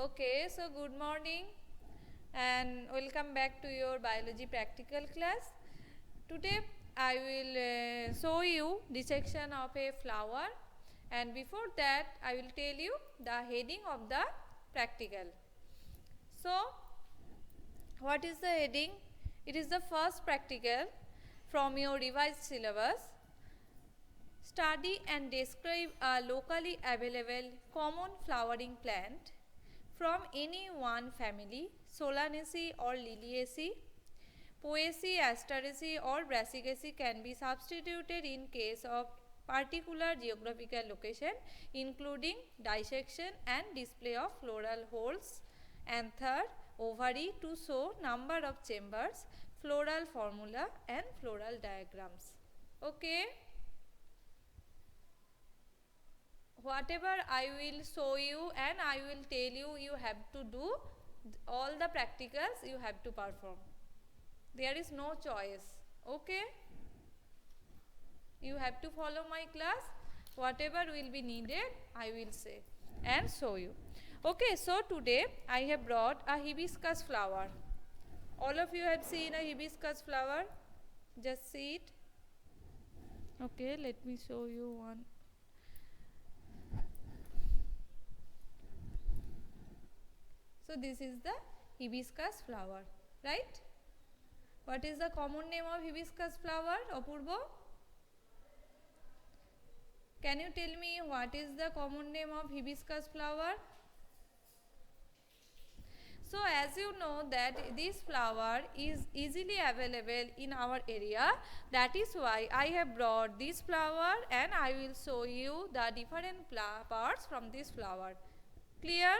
Okay, so good morning and welcome back to your biology practical class. Today I will show you dissection of a flower, and before that I will tell you the heading of the practical. So, what is the heading? It is the first practical from your revised syllabus. Study and describe a locally available common flowering plant from any one family, Solanaceae or Liliaceae. Poaceae, Asteraceae or Brassicaceae can be substituted in case of particular geographical location, including dissection and display of floral whorls, anther, ovary to show number of chambers, floral formula and floral diagrams. Okay. Whatever I will show you and I will tell you, you have to do all the practicals, you have to perform. There is no choice. Okay. You have to follow my class. Whatever will be needed, I will say and show you. Okay, so today I have brought a hibiscus flower. All of you have seen a hibiscus flower. Just see it. Okay, let me show you one. So this is the hibiscus flower, right? What is the common name of hibiscus flower, Apurva? Can you tell me what is the common name of hibiscus flower? So as you know that this flower is easily available in our area, that is why I have brought this flower and I will show you the different parts from this flower. Clear?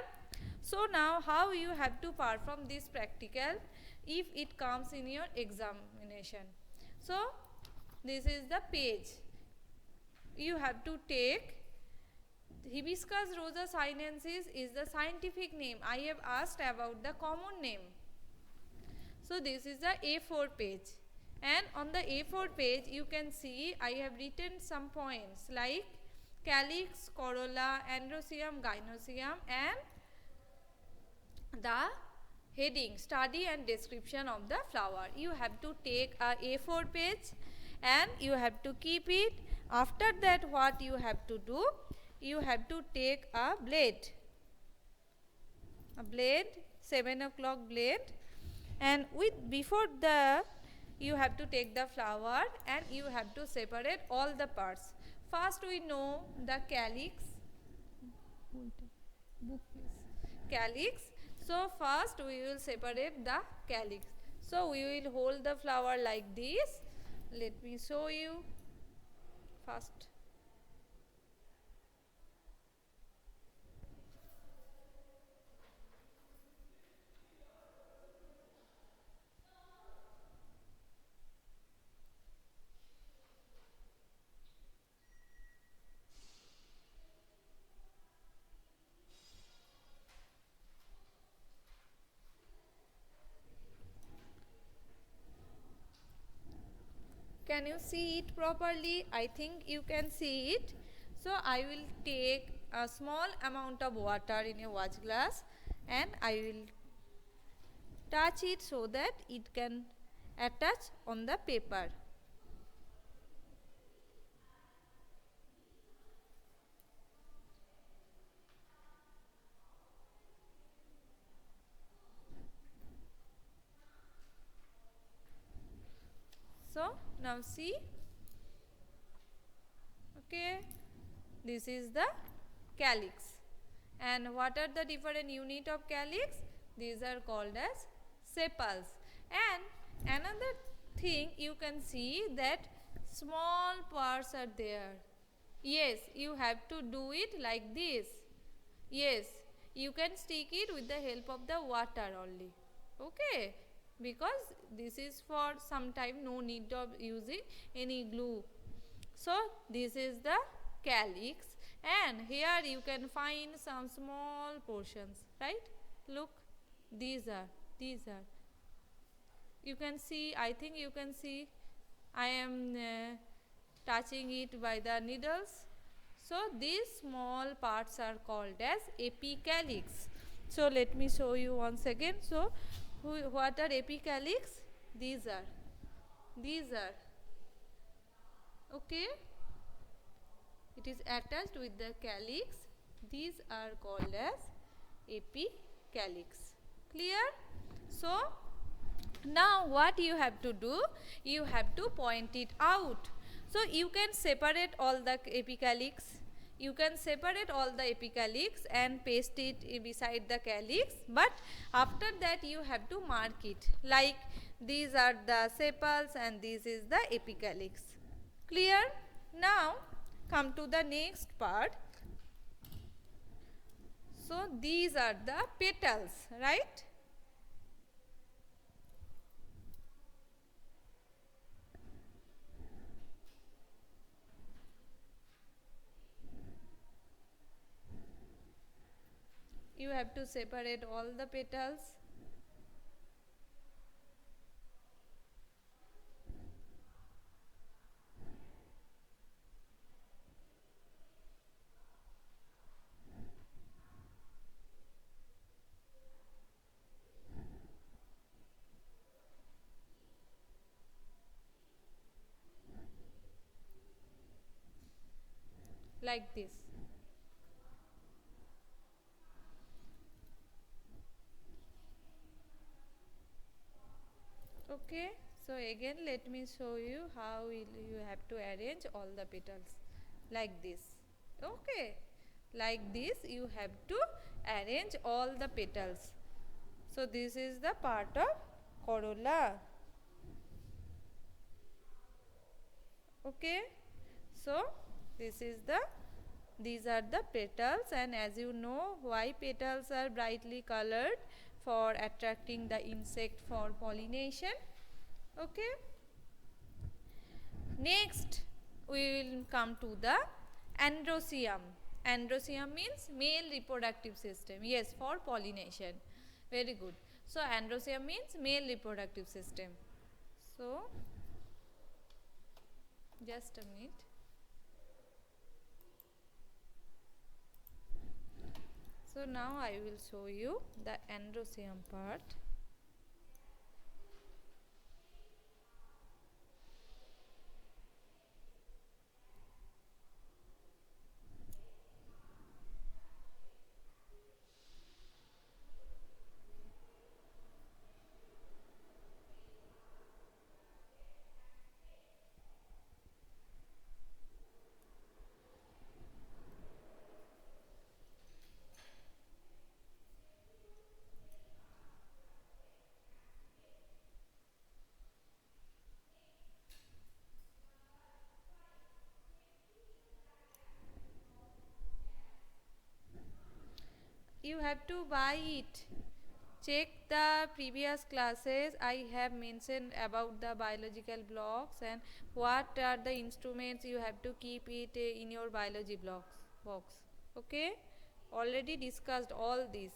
So now how you have to perform this practical if it comes in your examination. So this is the page. You have to take Hibiscus rosa sinensis is the scientific name. I have asked about the common name. So this is the A4 page, and on the A4 page you can see I have written some points like calyx, corolla, androecium, gynoecium and the heading study and description of the flower. You have to take a A4 page and you have to keep it. After that what you have to do? You have to take a blade, 7 o'clock blade, and before the you have to take the flower and you have to separate all the parts. First we know the calyx. Calyx. So first we will separate the calyx. So we will hold the flower like this. Let me show you first. Can you see it properly? I think you can see it. So I will take a small amount of water in a watch glass and I will touch it so that it can attach on the paper. So now see. Okay, this is the calyx. And what are the different unit of calyx? These are called as sepals. And another thing you can see that small parts are there. Yes, you have to do it like this. Yes, you can stick it with the help of the water only. Okay, because this is for some time, no need of using any glue. So this is the calyx, and here you can find some small portions, right? Look, these are you can see, I think you can see I am touching it by the needles. So these small parts are called as apicalyx. So let me show you once again. So what are apicalyx? These are okay, it is attached with the calyx. These are called as apicalyx. Clear? So now what you have to do, you have to point it out. So you can separate all the apicalyx, you can separate all the apicalyx and paste it beside the calyx, but after that you have to mark it like these are the sepals and this is the apicalyx. Clear? Now come to the next part. So these are the petals, right? You have to separate all the petals. Like this. Okay, so again let me show you how you have to arrange all the petals like this. Okay, like this you have to arrange all the petals. So this is the part of corolla. Okay, so this is the, these are the petals, and as you know why petals are brightly colored, for attracting the insect for pollination. Okay, next we will come to the androecium. Androecium means male reproductive system. Yes, for pollination. Very good. So androecium means male reproductive system. So just a minute. So now I will show you the androecium part. You have to buy it. Check the previous classes. I have mentioned about the biological blocks and what are the instruments you have to keep it in your biology blocks box. Okay, already discussed all this.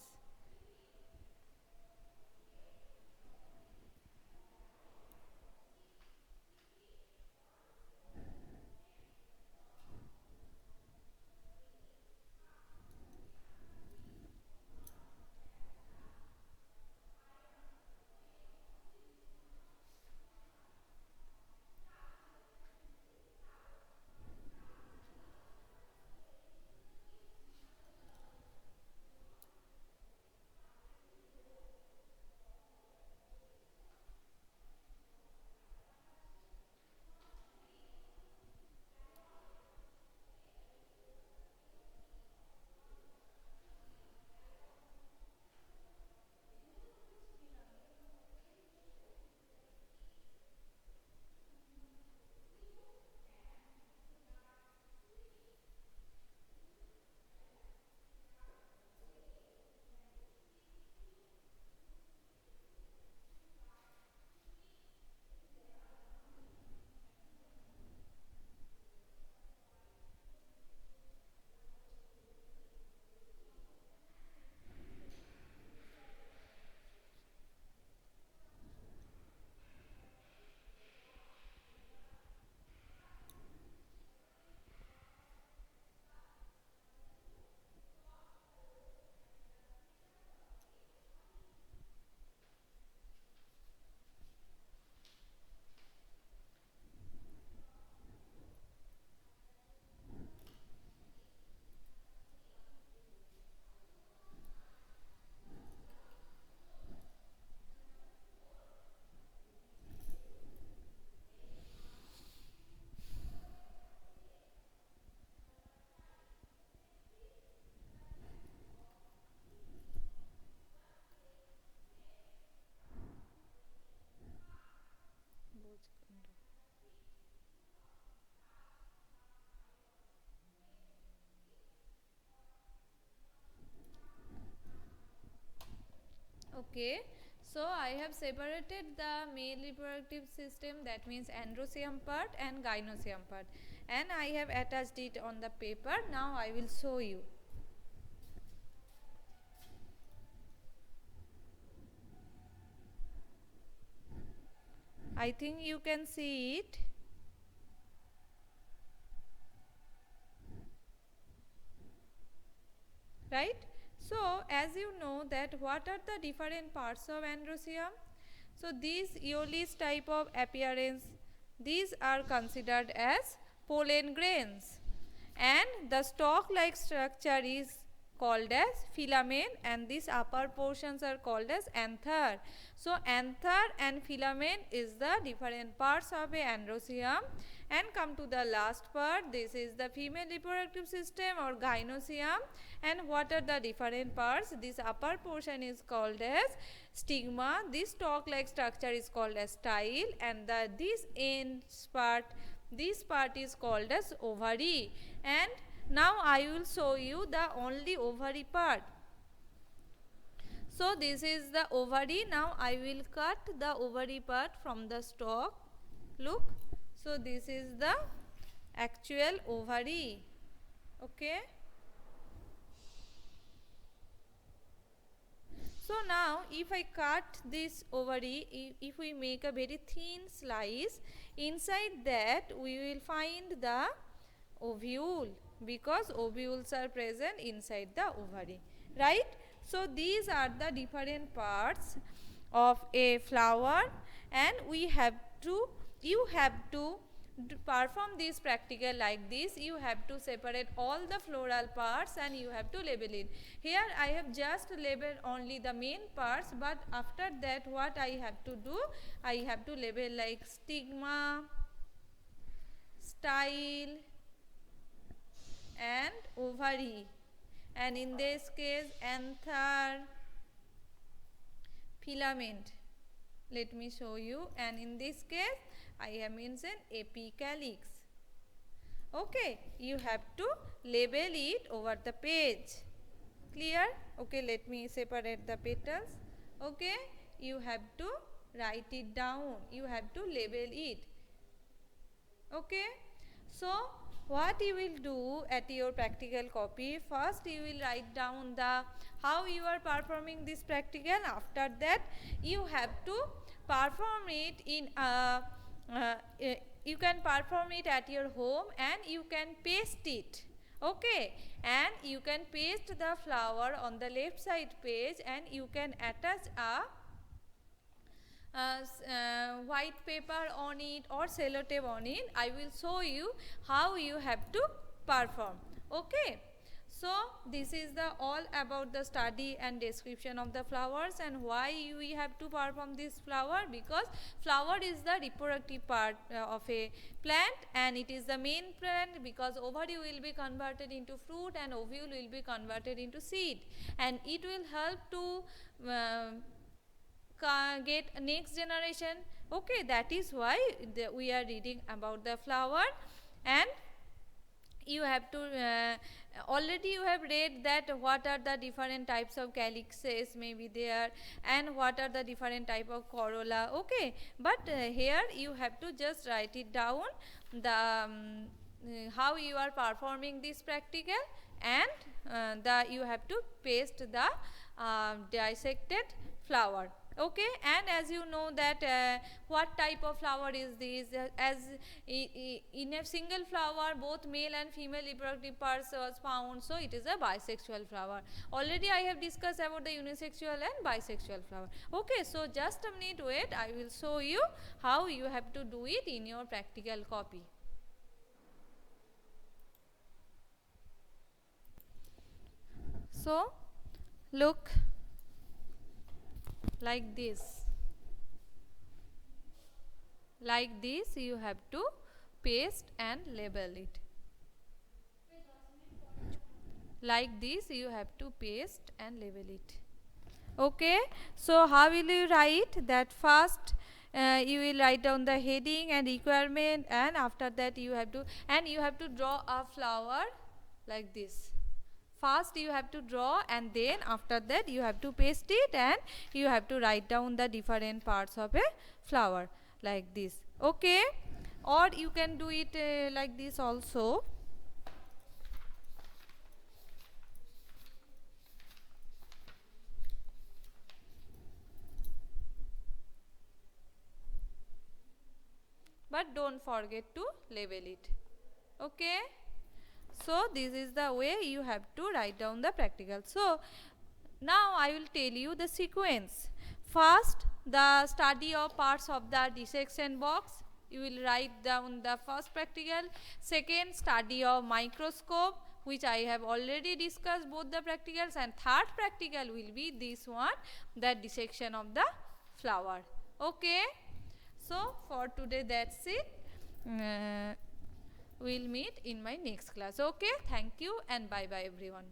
Okay, so I have separated the male reproductive system, that means androecium part and gynoecium part, and I have attached it on the paper. Now I will show you. I think you can see it. Right? So, as you know that what are the different parts of androecium? So, these Eolys type of appearance, these are considered as pollen grains, and the stalk like structure is called as filament, and these upper portions are called as anther. So, anther and filament is the different parts of a androecium. And come to the last part, this is the female reproductive system or gynoecium. And what are the different parts? This upper portion is called as stigma, this stalk like structure is called as style, and this part is called as ovary. And now I will show you the only ovary part. So this is the ovary. Now I will cut the ovary part from the stalk. Look. So this is the actual ovary. Okay. So now if I cut this ovary, if we make a very thin slice, inside that we will find the ovule, because ovules are present inside the ovary, right? So these are the different parts of a flower, and you have to perform this practical like this. You have to separate all the floral parts and you have to label it. Here I have just labeled only the main parts, but after that what I have to do, I have to label like stigma, style and ovary, and in this case anther, filament. Let me show you, and in this case I have mentioned apicalyx. Okay, you have to label it over the page. Clear? Okay, let me separate the petals. Okay, you have to write it down. You have to label it. Okay, so what you will do at your practical copy, first you will write down the how you are performing this practical. After that you have to perform it in you can perform it at your home, and you can paste it. Okay, and you can paste the flower on the left side page, and you can attach a white paper on it or sellotape on it. I will show you how you have to perform. Okay, so this is the all about the study and description of the flowers, and why we have to perform this flower, because flower is the reproductive part of a plant, and it is the main plant, because ovary will be converted into fruit and ovule will be converted into seed, and it will help to get next generation. Okay, that is why we are reading about the flower. And you have to already you have read that what are the different types of calyxes may be there, and what are the different type of corolla. Okay, but here you have to just write it down, the how you are performing this practical, and you have to paste the dissected flower. Okay, and as you know that what type of flower is this, as in a single flower both male and female reproductive parts was found, so it is a bisexual flower. Already I have discussed about the unisexual and bisexual flower. Okay, so just a minute wait, I will show you how you have to do it in your practical copy. So look like this. Like this you have to paste and label it. Like this you have to paste and label it. Okay, so how will you write that? First you will write down the heading and requirement, and after that you have to draw a flower like this. First you have to draw, and then after that you have to paste it, and you have to write down the different parts of a flower like this. Okay, or you can do it like this also. But don't forget to label it. Okay, so this is the way you have to write down the practical. So now I will tell you the sequence. First, the study of parts of the dissection box. You will write down the first practical. Second, study of microscope, which I have already discussed both the practicals. And third practical will be this one, the dissection of the flower. Okay. So for today that's it. We'll meet in my next class. Okay. Thank you and bye bye everyone.